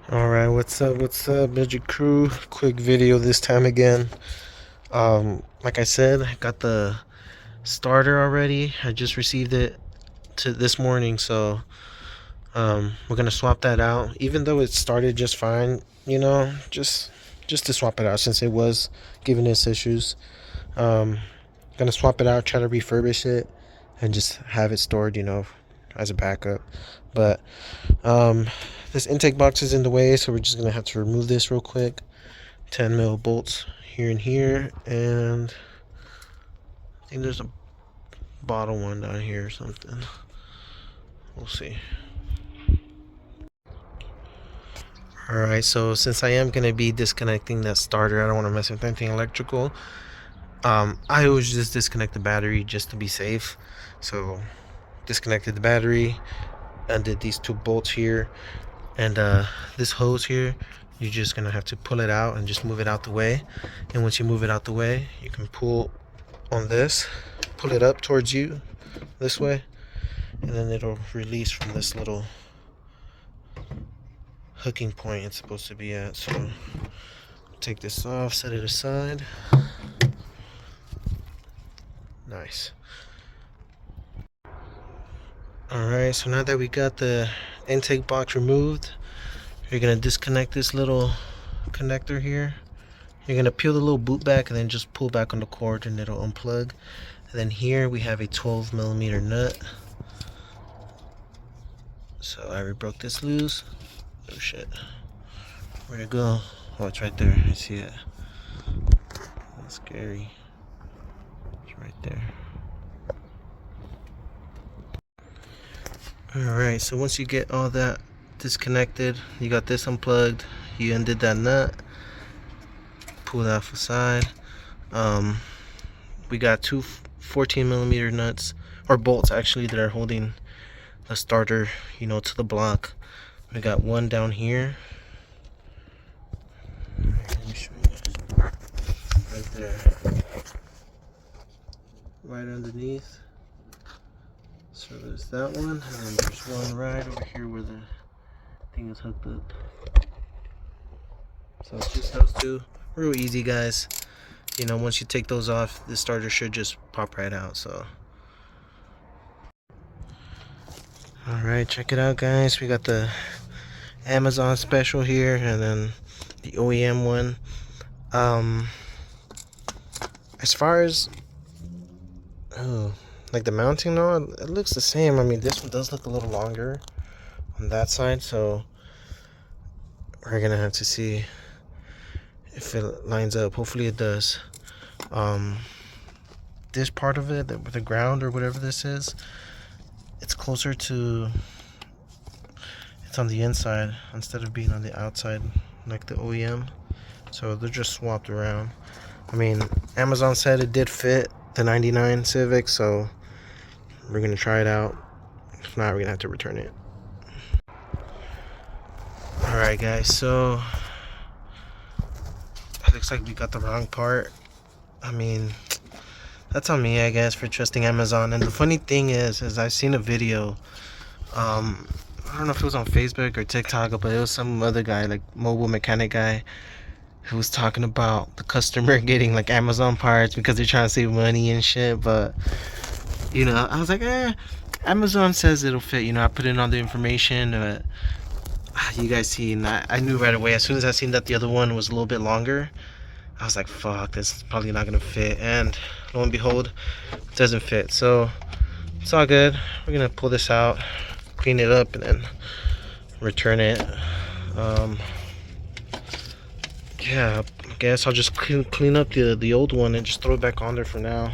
Alright, what's up, Midget Crew? Quick video this time again. Like I said, I got the starter already. I just received it this morning, so we're gonna swap that out. Even though it started just fine, just to swap it out since it was giving us issues. Um, Gonna swap it out, try to refurbish it, and just have it stored, as a backup. But this intake box is in the way, so we're just gonna have to remove this real quick. 10 mil bolts here and here, and I think there's a bottle one down here or something. We'll see. Alright, so since I am gonna be disconnecting that starter, I don't want to mess with anything electrical. I always just disconnect the battery just to be safe. So disconnected the battery, undid these two bolts here, and this hose here, you're just gonna have to pull it out and just move it out the way. And once you move it out the way, you can pull on this, pull it up towards you this way, and then it'll release from this little hooking point it's supposed to be at. So take this off, set it aside. Nice. Alright, so now that we got the intake box removed, you're gonna disconnect this little connector here. You're gonna peel the little boot back and then just pull back on the cord and it'll unplug. And then here we have a 12mm nut. So I broke this loose. Oh shit. Where'd it go? Oh, it's right there. I see it. That's scary. It's right there. Alright, so once you get all that disconnected, you got this unplugged, you undid that nut, pull that off the side. We got two 14mm nuts, or bolts actually, that are holding the starter, to the block. We got one down here. Let me show you guys. Right there. Right underneath. So there's that one, and then there's one right over here where the thing is hooked up. So it's just those two. Real easy, guys. Once you take those off, the starter should just pop right out. So alright, check it out, guys. We got the Amazon special here, and then the OEM one. As far as like the mounting, though, it looks the same. I mean, this one does look a little longer on that side, so we're gonna have to see if it lines up. Hopefully it does. This part of it, the ground or whatever this is, it's closer to, it's on the inside instead of being on the outside like the OEM. So they're just swapped around. I mean, Amazon said it did fit the 99 Civic, so we're gonna try it out. If not, we're gonna have to return it. Alright, guys, so it looks like we got the wrong part. I mean, that's on me, I guess, for trusting Amazon. And the funny thing is I've seen a video, I don't know if it was on Facebook or TikTok, but it was some other guy, like mobile mechanic guy, who was talking about the customer getting like Amazon parts because they're trying to save money and shit. But I was like, Amazon says it'll fit. I put in all the information, but you guys seen, I knew right away. As soon as I seen that the other one was a little bit longer, I was like, fuck, this is probably not gonna fit. And lo and behold, it doesn't fit. So it's all good. We're gonna pull this out, clean it up, and then return it. Yeah, I guess I'll just clean up the old one and just throw it back on there for now.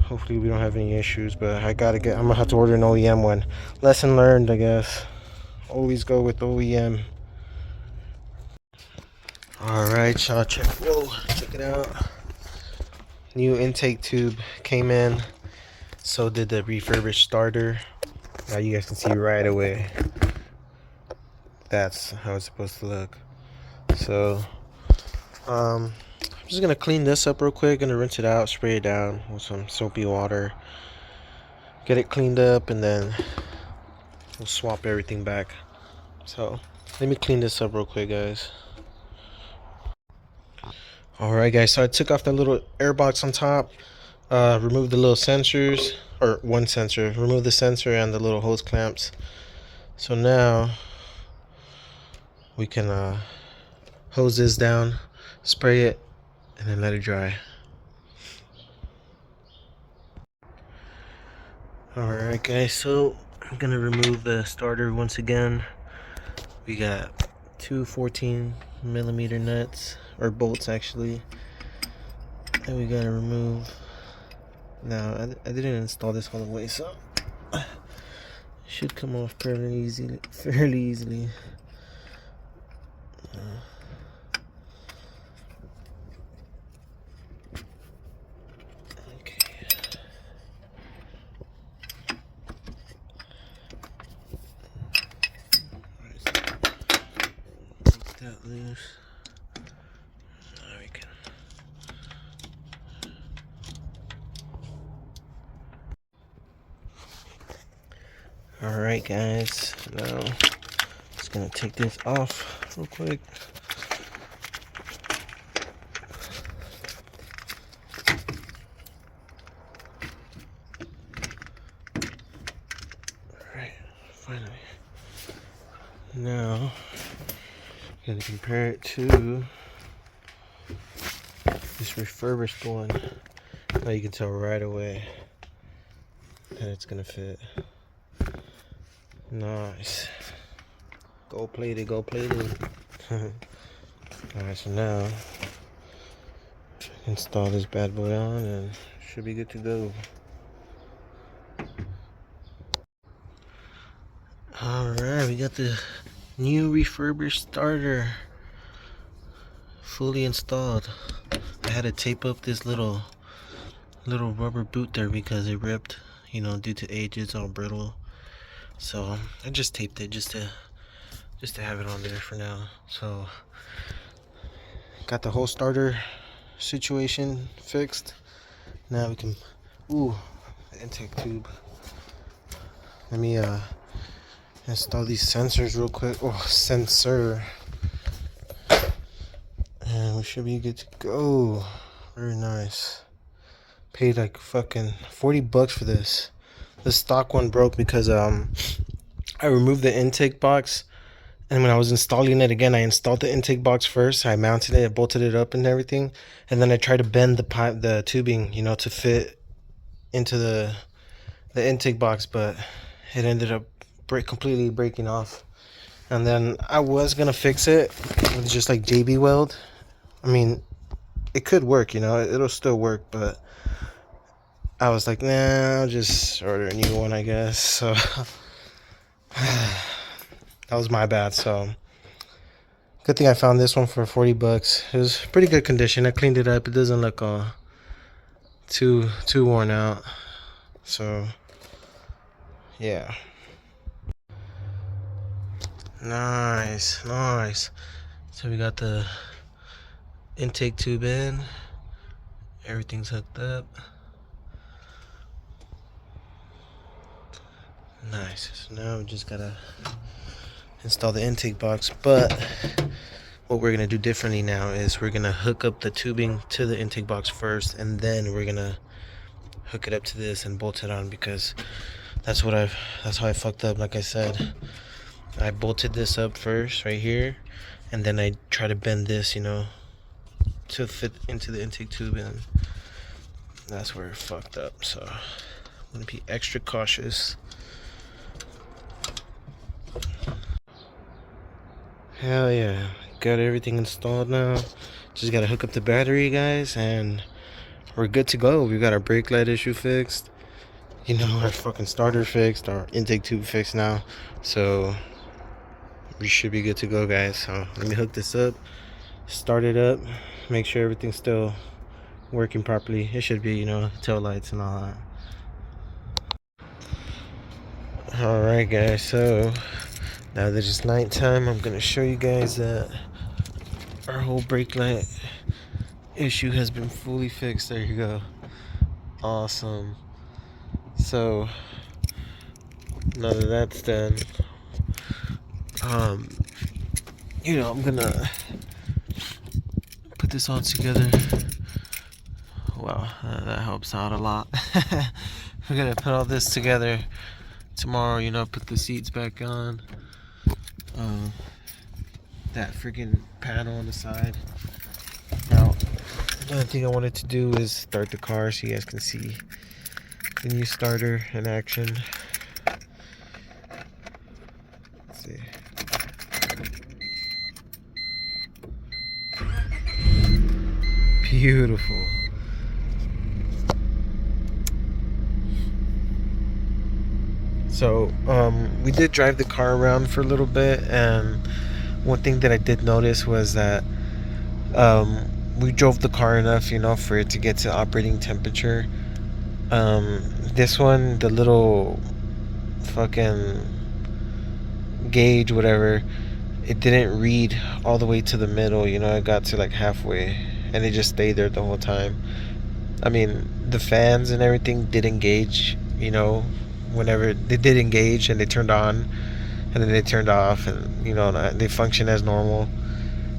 Hopefully we don't have any issues, but I'm gonna have to order an OEM one. Lesson learned, I guess. Always go with OEM. Alright, y'all, check it out. New intake tube came in. So did the refurbished starter. Now you guys can see right away. That's how it's supposed to look. So I'm just gonna clean this up real quick. Gonna rinse it out, spray it down with some soapy water, get it cleaned up, and then we'll swap everything back So let me clean this up real quick, guys. Alright guys, so I took off that little air box on top, removed the little sensors, or one sensor, removed the sensor and the little hose clamps. So now we can hose this down, spray it, and then let it dry. Alright guys, so I'm gonna remove the starter once again. We got two 14mm nuts, or bolts actually, that we gotta remove. Now I didn't install this all the way, so it should come off fairly easily. That loose. There we go. Alright guys, now just gonna take this off real quick. Alright, finally. Now gonna compare it to this refurbished one. Now you can tell right away that it's gonna fit. Nice. Gold plated, gold plated. Alright, so now install this bad boy on and should be good to go. Alright, we got the new refurbished starter fully installed. I had to tape up this little rubber boot there because it ripped, you know, due to age. It's all brittle, so I just taped it just to have it on there for now. So got the whole starter situation fixed. Now we can intake tube. Let me install these sensors real quick. Sensor. And we should be good to go. Very nice. Paid like fucking $40 for this. The stock one broke because I removed the intake box, and when I was installing it again, I installed the intake box first. I mounted it, I bolted it up and everything, and then I tried to bend the tubing, you know, to fit into the intake box, but it ended up completely breaking off. And then I was gonna fix it with just like JB weld. I mean, it could work, you know, it'll still work, but I was like, nah, I'll just order a new one, I guess. So that was my bad. So good thing I found this one for $40. It was pretty good condition. I cleaned it up. It doesn't look too worn out. So yeah. Nice. So we got the intake tube in. Everything's hooked up. Nice. So now we just gotta install the intake box, but what we're gonna do differently now is we're gonna hook up the tubing to the intake box first, and then we're gonna hook it up to this and bolt it on, because that's how I fucked up. Like I said, I bolted this up first right here, and then I try to bend this, you know, to fit into the intake tube, and that's where it fucked up. So I'm gonna be extra cautious. Hell yeah, got everything installed now. Just gotta hook up the battery, guys, and we're good to go. We got our brake light issue fixed, you know, our fucking starter fixed, our intake tube fixed now, so we should be good to go, guys. So let me hook this up, start it up, make sure everything's still working properly. It should be, you know, tail lights and all that. Alright guys, so now that it's nighttime, I'm gonna show you guys that our whole brake light issue has been fully fixed. There you go. Awesome. So now that that's done, um, I'm gonna put this all together. Wow, that helps out a lot. We're gonna put all this together tomorrow. Put the seats back on. That freaking panel on the side. Now, another thing I wanted to do is start the car so you guys can see the new starter in action. Let's see. Beautiful. So, we did drive the car around for a little bit, and one thing that I did notice was that we drove the car enough, for it to get to operating temperature. This one, the little fucking gauge, whatever, it didn't read all the way to the middle. It got to like halfway, and it just stayed there the whole time. I mean, the fans and everything did engage, whenever they did engage, and they turned on, and then they turned off, and they function as normal.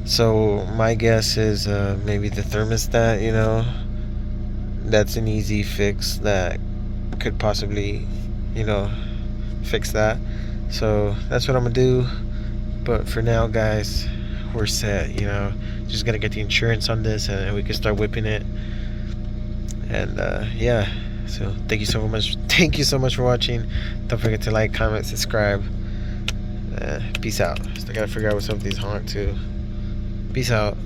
So my guess is maybe the thermostat. That's an easy fix that could possibly fix that. So that's what I'm gonna do. But for now, guys, we're set. Just gotta get the insurance on this, and we can start whipping it. And yeah, so thank you so much for watching. Don't forget to like, comment, subscribe. Peace out. Still gotta figure out what's up with these honk too. Peace out.